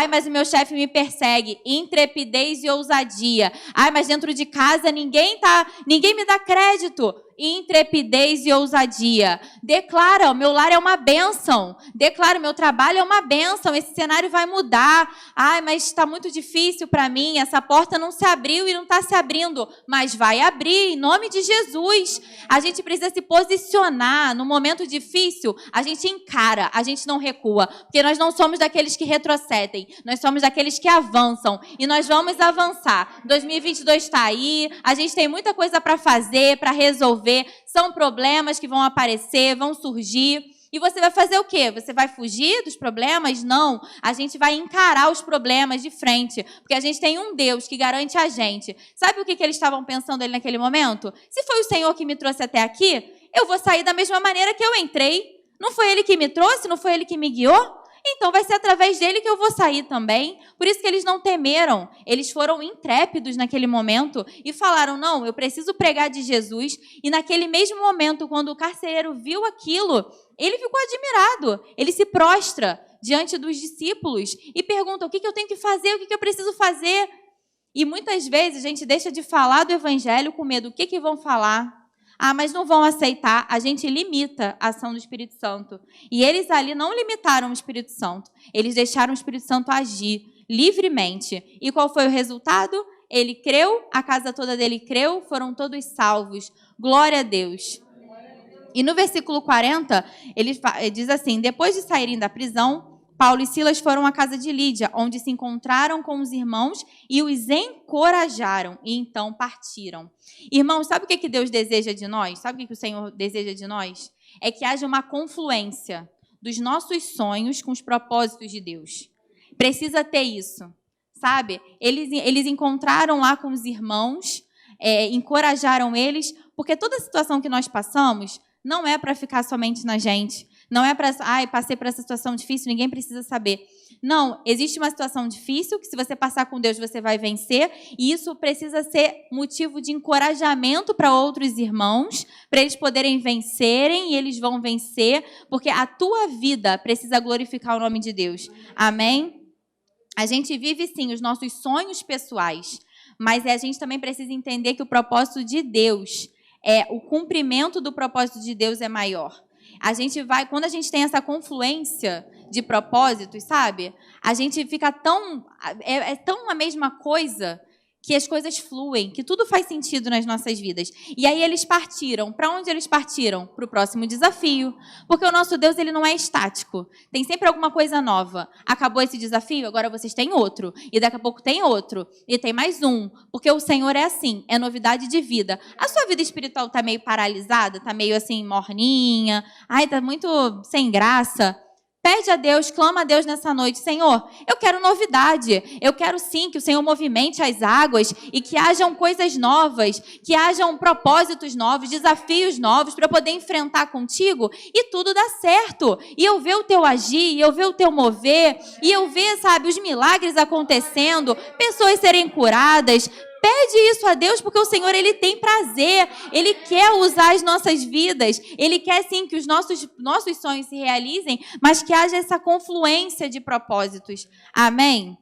S1: Mas o meu chefe me persegue. Intrepidez e ousadia. Mas dentro de casa ninguém me dá crédito. Intrepidez e ousadia. Declara, o meu lar é uma bênção. Declara, o meu trabalho é uma bênção. Esse cenário vai mudar. Mas está muito difícil para mim. Essa porta não se abriu e não está se abrindo. Mas vai abrir, em nome de Jesus. A gente precisa se posicionar. No momento difícil, a gente encara, a gente não recua. Porque nós não somos daqueles que retrocedem. Nós somos daqueles que avançam. E nós vamos avançar. 2022 está aí. A gente tem muita coisa para fazer, para resolver. São problemas que vão aparecer, vão surgir. E você vai fazer o quê? Você vai fugir dos problemas? Não. A gente vai encarar os problemas de frente. Porque a gente tem um Deus que garante a gente. Sabe o que eles estavam pensando ali naquele momento? Se foi o Senhor que me trouxe até aqui, eu vou sair da mesma maneira que eu entrei. Não foi Ele que me trouxe? Não foi Ele que me guiou? Então vai ser através dele que eu vou sair também. Por isso que eles não temeram. Eles foram intrépidos naquele momento e falaram, não, eu preciso pregar de Jesus. E naquele mesmo momento, quando o carcereiro viu aquilo, ele ficou admirado. Ele se prostra diante dos discípulos e pergunta, o que eu tenho que fazer? O que eu preciso fazer? E muitas vezes a gente deixa de falar do evangelho com medo. O que vão falar? Mas não vão aceitar. A gente limita a ação do Espírito Santo. E eles ali não limitaram o Espírito Santo. Eles deixaram o Espírito Santo agir livremente. E qual foi o resultado? Ele creu, a casa toda dele creu, foram todos salvos. Glória a Deus. E no versículo 40, ele diz assim, depois de saírem da prisão, Paulo e Silas foram à casa de Lídia, onde se encontraram com os irmãos e os encorajaram, e então partiram. Irmãos, sabe o que Deus deseja de nós? Sabe o que o Senhor deseja de nós? É que haja uma confluência dos nossos sonhos com os propósitos de Deus. Precisa ter isso, sabe? Eles encontraram lá com os irmãos, encorajaram eles, porque toda a situação que nós passamos não é para ficar somente na gente. Não é para, passei por essa situação difícil, ninguém precisa saber. Não, existe uma situação difícil que se você passar com Deus, você vai vencer. E isso precisa ser motivo de encorajamento para outros irmãos, para eles poderem vencerem e eles vão vencer, porque a tua vida precisa glorificar o nome de Deus. Amém? A gente vive, sim, os nossos sonhos pessoais, mas a gente também precisa entender que o propósito de Deus, o cumprimento do propósito de Deus é maior. Quando a gente tem essa confluência de propósitos, sabe? A gente fica tão a mesma coisa que as coisas fluem, que tudo faz sentido nas nossas vidas. E aí eles partiram. Para onde eles partiram? Para o próximo desafio. Porque o nosso Deus, ele não é estático. Tem sempre alguma coisa nova. Acabou esse desafio, agora vocês têm outro. E daqui a pouco tem outro. E tem mais um. Porque o Senhor é assim, é novidade de vida. A sua vida espiritual está meio paralisada? Está meio assim, morninha? Está muito sem graça? Pede a Deus, clama a Deus nessa noite. Senhor, eu quero novidade. Eu quero sim que o Senhor movimente as águas e que hajam coisas novas, que hajam propósitos novos, desafios novos para eu poder enfrentar contigo e tudo dar certo. E eu ver o teu agir, e eu ver o teu mover, e eu ver, sabe, os milagres acontecendo, pessoas serem curadas. Pede isso a Deus, porque o Senhor, Ele tem prazer, Ele quer usar as nossas vidas, Ele quer sim que os nossos sonhos se realizem, mas que haja essa confluência de propósitos. Amém?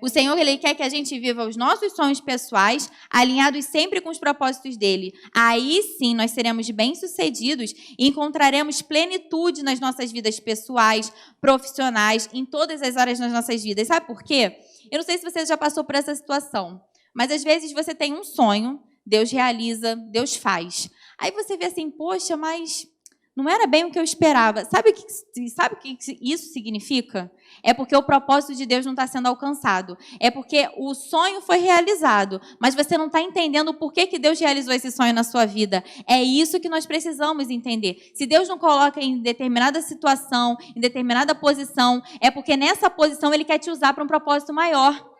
S1: O Senhor, Ele quer que a gente viva os nossos sonhos pessoais, alinhados sempre com os propósitos dEle. Aí sim, nós seremos bem-sucedidos e encontraremos plenitude nas nossas vidas pessoais, profissionais, em todas as áreas das nossas vidas. Sabe por quê? Eu não sei se você já passou por essa situação, mas às vezes você tem um sonho, Deus realiza, Deus faz. Aí você vê assim, poxa, mas não era bem o que eu esperava. Sabe o que isso significa? É porque o propósito de Deus não está sendo alcançado. É porque o sonho foi realizado, mas você não está entendendo por que Deus realizou esse sonho na sua vida. É isso que nós precisamos entender. Se Deus não coloca em determinada situação, em determinada posição, é porque nessa posição Ele quer te usar para um propósito maior.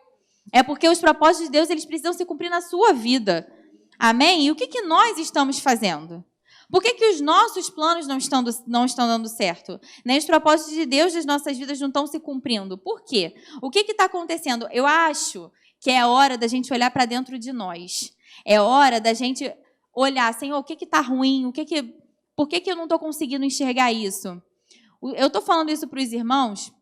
S1: É porque os propósitos de Deus, eles precisam se cumprir na sua vida. Amém? E o que nós estamos fazendo? Por que os nossos planos não estão dando certo? Nem os propósitos de Deus das nossas vidas não estão se cumprindo. Por quê? O que está acontecendo? Eu acho que é hora da gente olhar para dentro de nós. É hora da gente olhar, Senhor, o que está ruim? Por que eu não estou conseguindo enxergar isso? Eu estou falando isso para os irmãos,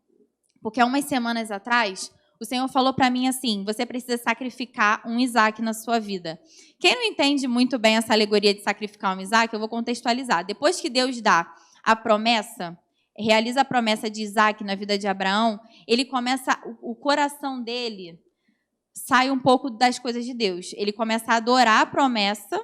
S1: porque há umas semanas atrás, o Senhor falou para mim assim, você precisa sacrificar um Isaac na sua vida. Quem não entende muito bem essa alegoria de sacrificar um Isaac, eu vou contextualizar. Depois que Deus dá a promessa, realiza a promessa de Isaac na vida de Abraão, ele começa, o coração dele sai um pouco das coisas de Deus. Ele começa a adorar a promessa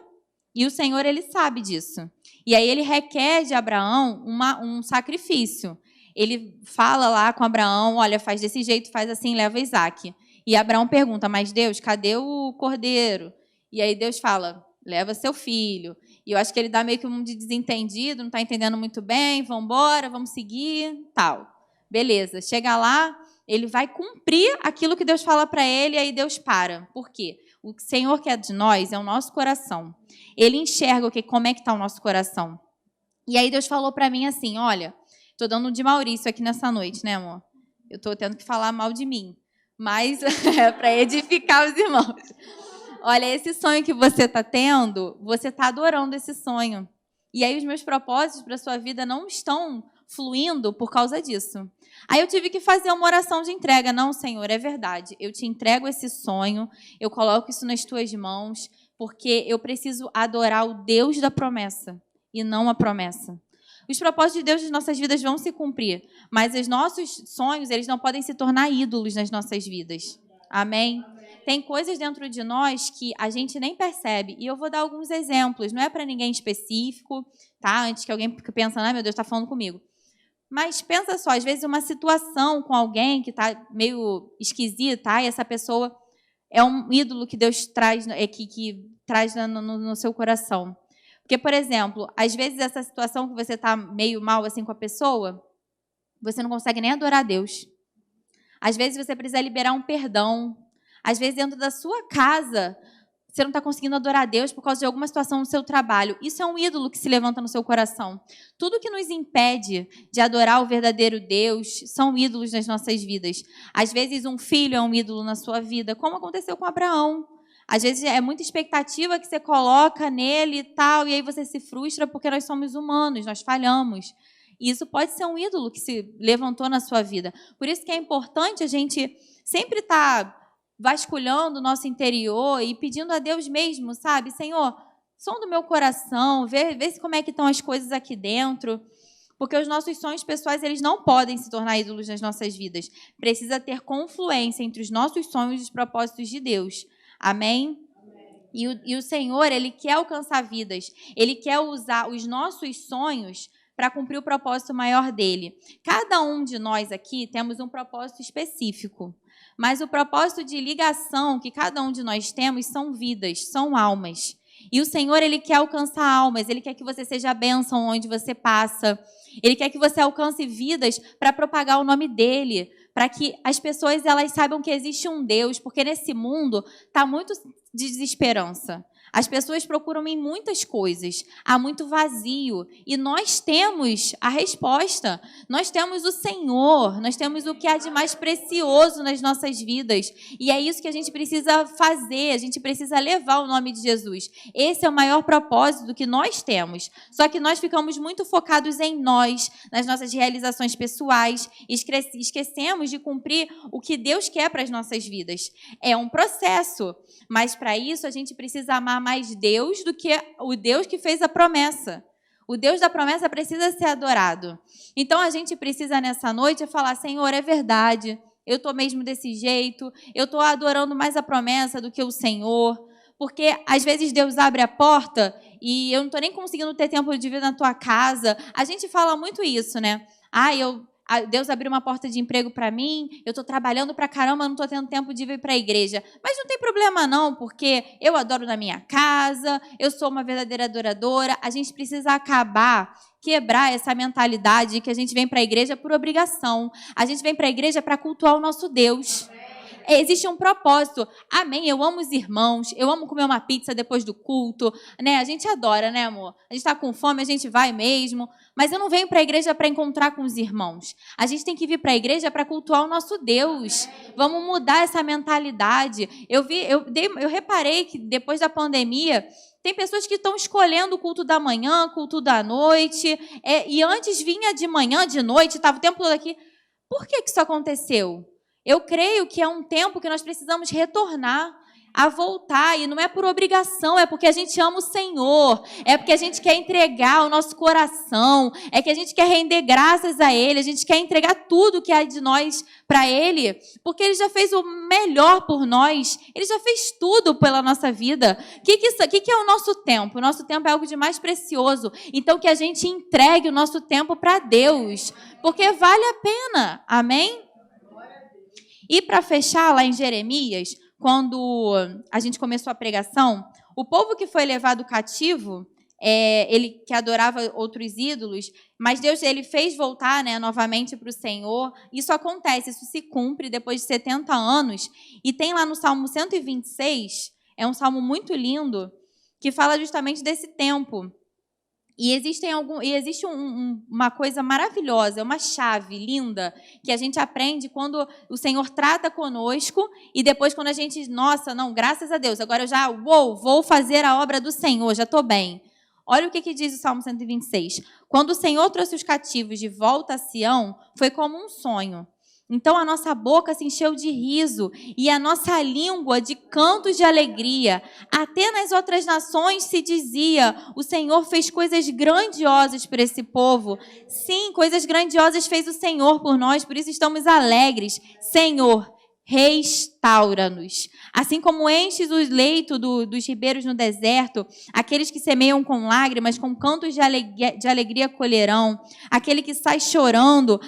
S1: e o Senhor, ele sabe disso. E aí ele requer de Abraão um sacrifício. Ele fala lá com Abraão, olha, faz desse jeito, faz assim, leva Isaac. E Abraão pergunta, mas Deus, cadê o cordeiro? E aí Deus fala, leva seu filho. E eu acho que ele dá meio que um de desentendido, não está entendendo muito bem, vamos embora, vamos seguir, tal. Beleza, chega lá, ele vai cumprir aquilo que Deus fala para ele, e aí Deus para. Por quê? O que o Senhor quer de nós é o nosso coração. Ele enxerga como é que está o nosso coração. E aí Deus falou para mim assim, olha, estou dando de Maurício aqui nessa noite, né, amor? Eu estou tendo que falar mal de mim, mas é para edificar os irmãos. Olha, esse sonho que você está tendo, você está adorando esse sonho. E aí os meus propósitos para a sua vida não estão fluindo por causa disso. Aí eu tive que fazer uma oração de entrega. Não, Senhor, é verdade. Eu te entrego esse sonho, eu coloco isso nas tuas mãos, porque eu preciso adorar o Deus da promessa e não a promessa. Os propósitos de Deus nas nossas vidas vão se cumprir, mas os nossos sonhos, eles não podem se tornar ídolos nas nossas vidas. Amém? Tem coisas dentro de nós que a gente nem percebe. E eu vou dar alguns exemplos. Não é para ninguém específico, tá? Antes que alguém fique pensando, meu Deus, está falando comigo. Mas pensa só, às vezes uma situação com alguém que está meio esquisita, e essa pessoa é um ídolo que Deus traz, que traz no seu coração. Porque, por exemplo, às vezes essa situação que você está meio mal assim com a pessoa, você não consegue nem adorar a Deus. Às vezes você precisa liberar um perdão. Às vezes dentro da sua casa, você não está conseguindo adorar a Deus por causa de alguma situação no seu trabalho. Isso é um ídolo que se levanta no seu coração. Tudo que nos impede de adorar o verdadeiro Deus são ídolos nas nossas vidas. Às vezes um filho é um ídolo na sua vida, como aconteceu com Abraão. Às vezes é muita expectativa que você coloca nele e tal, e aí você se frustra porque nós somos humanos, nós falhamos. E isso pode ser um ídolo que se levantou na sua vida. Por isso que é importante a gente sempre estar vasculhando o nosso interior e pedindo a Deus mesmo, sabe? Senhor, som do meu coração, vê como é que estão as coisas aqui dentro. Porque os nossos sonhos pessoais, eles não podem se tornar ídolos nas nossas vidas. Precisa ter confluência entre os nossos sonhos e os propósitos de Deus. Amém? E o Senhor, Ele quer alcançar vidas. Ele quer usar os nossos sonhos para cumprir o propósito maior dele. Cada um de nós aqui temos um propósito específico. Mas o propósito de ligação que cada um de nós temos são vidas, são almas. E o Senhor, Ele quer alcançar almas, Ele quer que você seja a bênção onde você passa. Ele quer que você alcance vidas para propagar o nome dEle, para que as pessoas elas saibam que existe um Deus, porque nesse mundo está muito de desesperança. As pessoas procuram em muitas coisas, há muito vazio, e nós temos a resposta, nós temos o Senhor, nós temos o que há de mais precioso nas nossas vidas, e é isso que a gente precisa fazer, a gente precisa levar o nome de Jesus. Esse é o maior propósito que nós temos, só que nós ficamos muito focados em nós, nas nossas realizações pessoais, e esquecemos de cumprir o que Deus quer para as nossas vidas. É um processo, mas para isso a gente precisa amar mais Deus do que o Deus que fez a promessa. O Deus da promessa precisa ser adorado. Então a gente precisa nessa noite falar, Senhor, é verdade, eu estou mesmo desse jeito, eu estou adorando mais a promessa do que o Senhor, porque às vezes Deus abre a porta e eu não estou nem conseguindo ter tempo de vir na tua casa. A gente fala muito isso, né? Deus abriu uma porta de emprego para mim, eu estou trabalhando para caramba, não estou tendo tempo de vir para a igreja. Mas não tem problema não, porque eu adoro na minha casa, eu sou uma verdadeira adoradora. A gente precisa quebrar essa mentalidade que a gente vem para a igreja por obrigação. A gente vem para a igreja para cultuar o nosso Deus. Existe um propósito. Amém, eu amo os irmãos, eu amo comer uma pizza depois do culto, né? A gente adora, né, amor? A gente está com fome, a gente vai mesmo. Mas eu não venho para a igreja para encontrar com os irmãos. A gente tem que vir para a igreja para cultuar o nosso Deus. Vamos mudar essa mentalidade. Eu reparei que depois da pandemia, tem pessoas que estão escolhendo o culto da manhã, culto da noite, e antes vinha de manhã, de noite, estava o tempo todo aqui. Por que isso aconteceu? Eu creio que é um tempo que nós precisamos retornar, a voltar, e não é por obrigação, é porque a gente ama o Senhor, é porque a gente quer entregar o nosso coração, é que a gente quer render graças a Ele, a gente quer entregar tudo que há de nós para Ele, porque Ele já fez o melhor por nós, Ele já fez tudo pela nossa vida. O que é o nosso tempo? O nosso tempo é algo de mais precioso, então que a gente entregue o nosso tempo para Deus, porque vale a pena, amém? E para fechar, lá em Jeremias, quando a gente começou a pregação, o povo que foi levado cativo, ele que adorava outros ídolos, mas Deus ele fez voltar, né, novamente para o Senhor. Isso acontece, isso se cumpre depois de 70 anos. E tem lá no Salmo 126, é um salmo muito lindo, que fala justamente desse tempo. E existe uma coisa maravilhosa, uma chave linda que a gente aprende quando o Senhor trata conosco e depois quando a gente, nossa, não, graças a Deus, agora eu já vou fazer a obra do Senhor, já estou bem. Olha o que diz o Salmo 126. Quando o Senhor trouxe os cativos de volta a Sião, foi como um sonho. Então a nossa boca se encheu de riso e a nossa língua de cantos de alegria. Até nas outras nações se dizia, o Senhor fez coisas grandiosas para esse povo. Sim, coisas grandiosas fez o Senhor por nós, por isso estamos alegres. Senhor, restaura-nos. Assim como enches o leito dos ribeiros no deserto, aqueles que semeiam com lágrimas, com cantos de alegria colherão. Aquele que sai chorando,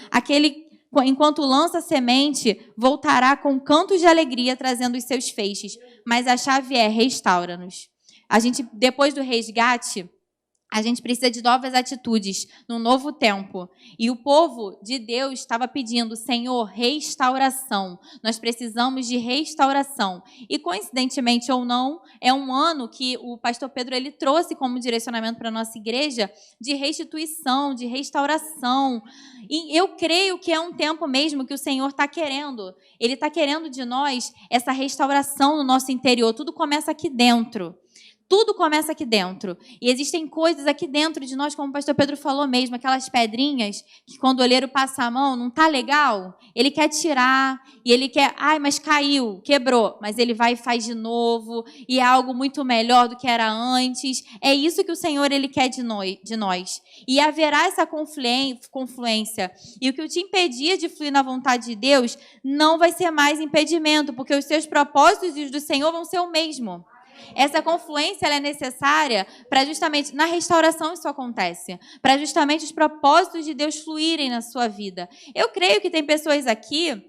S1: enquanto lança a semente, voltará com cantos de alegria, trazendo os seus feixes. Mas a chave é restaura-nos. A gente, depois do resgate, a gente precisa de novas atitudes, num novo tempo. E o povo de Deus estava pedindo, Senhor, restauração. Nós precisamos de restauração. E, coincidentemente ou não, é um ano que o pastor Pedro ele trouxe como direcionamento para a nossa igreja de restituição, de restauração. E eu creio que é um tempo mesmo que o Senhor está querendo. Ele está querendo de nós essa restauração no nosso interior. Tudo começa aqui dentro. Tudo começa aqui dentro. E existem coisas aqui dentro de nós, como o pastor Pedro falou mesmo, aquelas pedrinhas que quando o olheiro passa a mão, não está legal? Ele quer tirar e ele quer, mas caiu, quebrou. Mas ele vai e faz de novo e é algo muito melhor do que era antes. É isso que o Senhor ele quer de nós. E haverá essa confluência. E o que te impedia de fluir na vontade de Deus não vai ser mais impedimento, porque os seus propósitos e os do Senhor vão ser o mesmo. Essa confluência ela é necessária para justamente, na restauração isso acontece, para justamente os propósitos de Deus fluírem na sua vida. Eu creio que tem pessoas aqui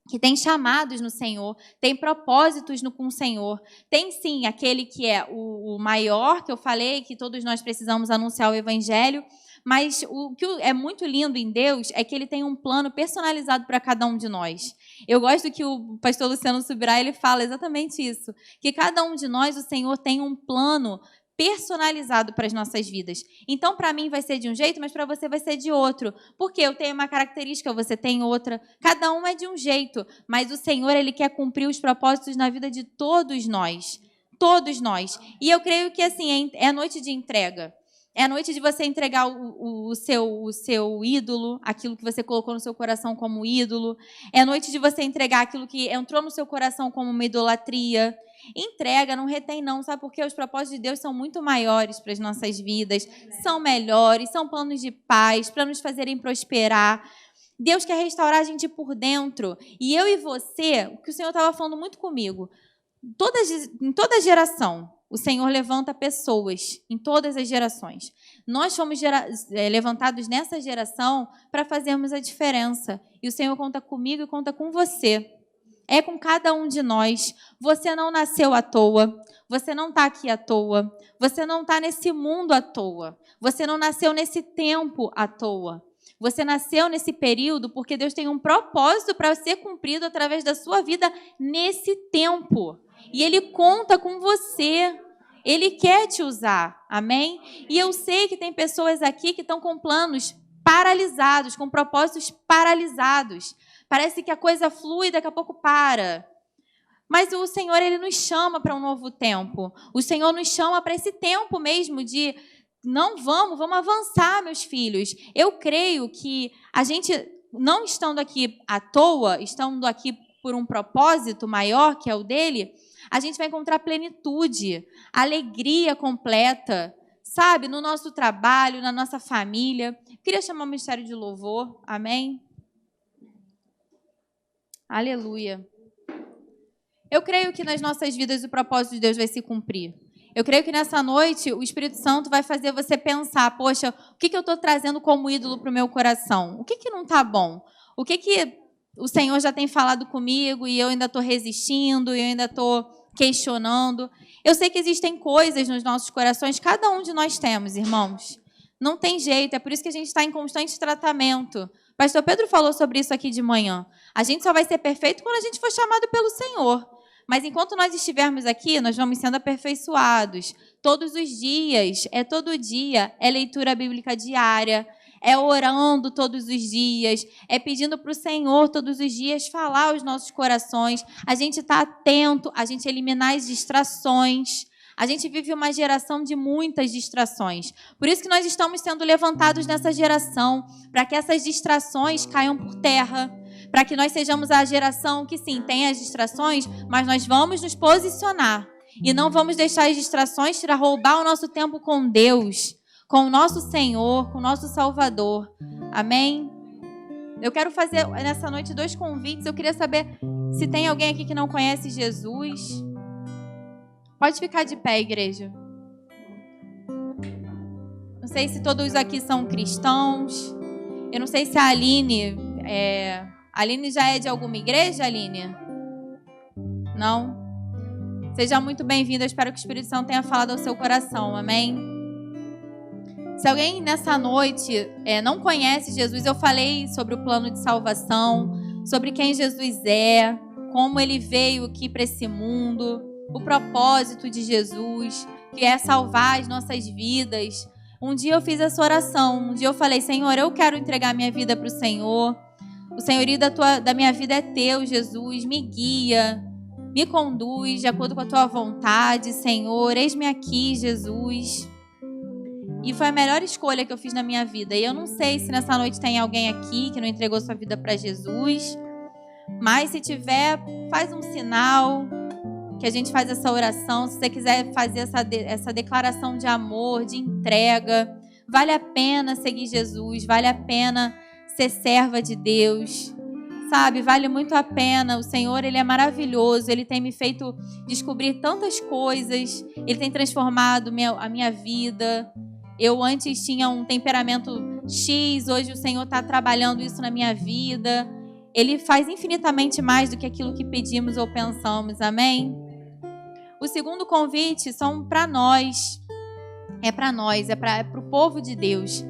S1: que tem chamados no Senhor, tem propósitos com o Senhor. Tem sim aquele que é o maior, que eu falei, que todos nós precisamos anunciar o Evangelho, mas o que é muito lindo em Deus é que Ele tem um plano personalizado para cada um de nós. Eu gosto que o pastor Luciano Subirá, ele fala exatamente isso, que cada um de nós, o Senhor tem um plano personalizado para as nossas vidas. Então, para mim vai ser de um jeito, mas para você vai ser de outro. Porque eu tenho uma característica, você tem outra. Cada um é de um jeito, mas o Senhor, Ele quer cumprir os propósitos na vida de todos nós. Todos nós. E eu creio que, assim, é noite de entrega. É a noite de você entregar o seu ídolo, aquilo que você colocou no seu coração como ídolo. É a noite de você entregar aquilo que entrou no seu coração como uma idolatria. Entrega, não retém não, sabe? Porque os propósitos de Deus são muito maiores para as nossas vidas, são melhores, são planos de paz, para nos fazerem prosperar. Deus quer restaurar a gente por dentro. E eu e você, o que o Senhor estava falando muito comigo, em toda geração, o Senhor levanta pessoas, em todas as gerações. Nós fomos levantados nessa geração para fazermos a diferença. E o Senhor conta comigo e conta com você. É com cada um de nós. Você não nasceu à toa. Você não está aqui à toa. Você não está nesse mundo à toa. Você não nasceu nesse tempo à toa. Você nasceu nesse período porque Deus tem um propósito para ser cumprido através da sua vida nesse tempo. E Ele conta com você. Ele quer te usar. Amém? E eu sei que tem pessoas aqui que estão com planos paralisados, com propósitos paralisados. Parece que a coisa flui e daqui a pouco para. Mas o Senhor, Ele nos chama para um novo tempo. O Senhor nos chama para esse tempo mesmo de vamos avançar, meus filhos. Eu creio que a gente, não estando aqui à toa, estando aqui por um propósito maior, que é o dele, a gente vai encontrar plenitude, alegria completa, sabe? No nosso trabalho, na nossa família. Queria chamar o Ministério de Louvor. Amém? Aleluia. Eu creio que nas nossas vidas o propósito de Deus vai se cumprir. Eu creio que nessa noite o Espírito Santo vai fazer você pensar, poxa, o que eu estou trazendo como ídolo para o meu coração? O que não está bom? O que o Senhor já tem falado comigo e eu ainda estou resistindo, e eu ainda estou questionando? Eu sei que existem coisas nos nossos corações, cada um de nós temos, irmãos. Não tem jeito, é por isso que a gente está em constante tratamento. Pastor Pedro falou sobre isso aqui de manhã. A gente só vai ser perfeito quando a gente for chamado pelo Senhor. Mas enquanto nós estivermos aqui, nós vamos sendo aperfeiçoados. Todos os dias, todo dia, é leitura bíblica diária, é orando todos os dias, é pedindo para o Senhor todos os dias falar aos nossos corações. A gente está atento, a gente eliminar as distrações. A gente vive uma geração de muitas distrações. Por isso que nós estamos sendo levantados nessa geração, para que essas distrações caiam por terra, para que nós sejamos a geração que, sim, tem as distrações, mas nós vamos nos posicionar e não vamos deixar as distrações roubar o nosso tempo com Deus, com o nosso Senhor, com o nosso Salvador. Amém? Eu quero fazer nessa noite 2 convites. Eu queria saber se tem alguém aqui que não conhece Jesus. Pode ficar de pé, igreja. Não sei se todos aqui são cristãos. Eu não sei se a Aline... A Aline já é de alguma igreja, Aline? Não? Seja muito bem-vinda. Eu espero que o Espírito Santo tenha falado ao seu coração. Amém? Se alguém nessa noite não conhece Jesus, eu falei sobre o plano de salvação, sobre quem Jesus é, como ele veio aqui para esse mundo, o propósito de Jesus, que é salvar as nossas vidas. Um dia eu fiz essa oração. Um dia eu falei, Senhor, eu quero entregar minha vida para o Senhor. O senhorio da minha vida é teu, Jesus. Me guia, me conduz de acordo com a tua vontade, Senhor. Eis-me aqui, Jesus. E foi a melhor escolha que eu fiz na minha vida. E eu não sei se nessa noite tem alguém aqui que não entregou sua vida para Jesus. Mas se tiver, faz um sinal que a gente faz essa oração. Se você quiser fazer essa declaração de amor, de entrega, vale a pena seguir Jesus. Vale a pena ser serva de Deus, sabe? Vale muito a pena. O Senhor, Ele é maravilhoso. Ele tem me feito descobrir tantas coisas. Ele tem transformado a minha vida. Eu antes tinha um temperamento X, hoje o Senhor está trabalhando isso na minha vida. Ele faz infinitamente mais do que aquilo que pedimos ou pensamos, amém? O segundo convite são para nós. É para nós, é para o povo de Deus.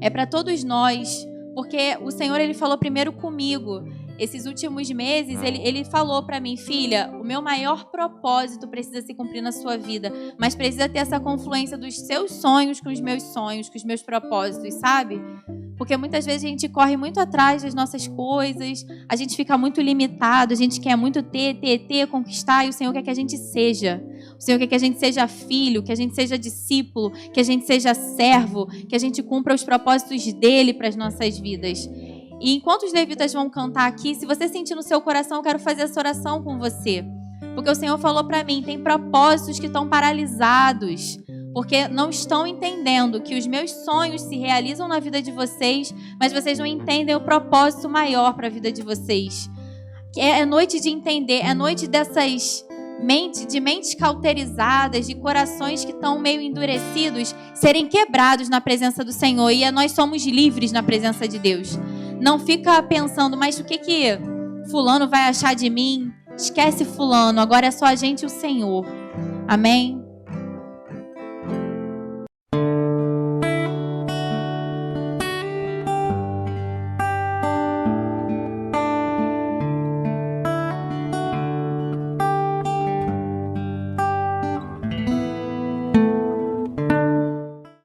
S1: É para todos nós. Porque o Senhor, Ele falou primeiro comigo. Esses últimos meses, Ele falou para mim, filha, o meu maior propósito precisa se cumprir na sua vida. Mas precisa ter essa confluência dos seus sonhos, com os meus propósitos, sabe? Porque muitas vezes a gente corre muito atrás das nossas coisas, a gente fica muito limitado, a gente quer muito ter, conquistar, e o Senhor quer que a gente seja. O Senhor quer que a gente seja filho, que a gente seja discípulo, que a gente seja servo, que a gente cumpra os propósitos dEle para as nossas vidas. E enquanto os levitas vão cantar aqui, se você sentir no seu coração, eu quero fazer essa oração com você. Porque o Senhor falou para mim, tem propósitos que estão paralisados, porque não estão entendendo que os meus sonhos se realizam na vida de vocês, mas vocês não entendem o propósito maior para a vida de vocês. É noite de entender, é noite dessas mentes cauterizadas, de corações que estão meio endurecidos, serem quebrados na presença do Senhor. E nós somos livres na presença de Deus. Não fica pensando, mas o que fulano vai achar de mim? Esquece fulano, agora é só a gente e o Senhor. Amém?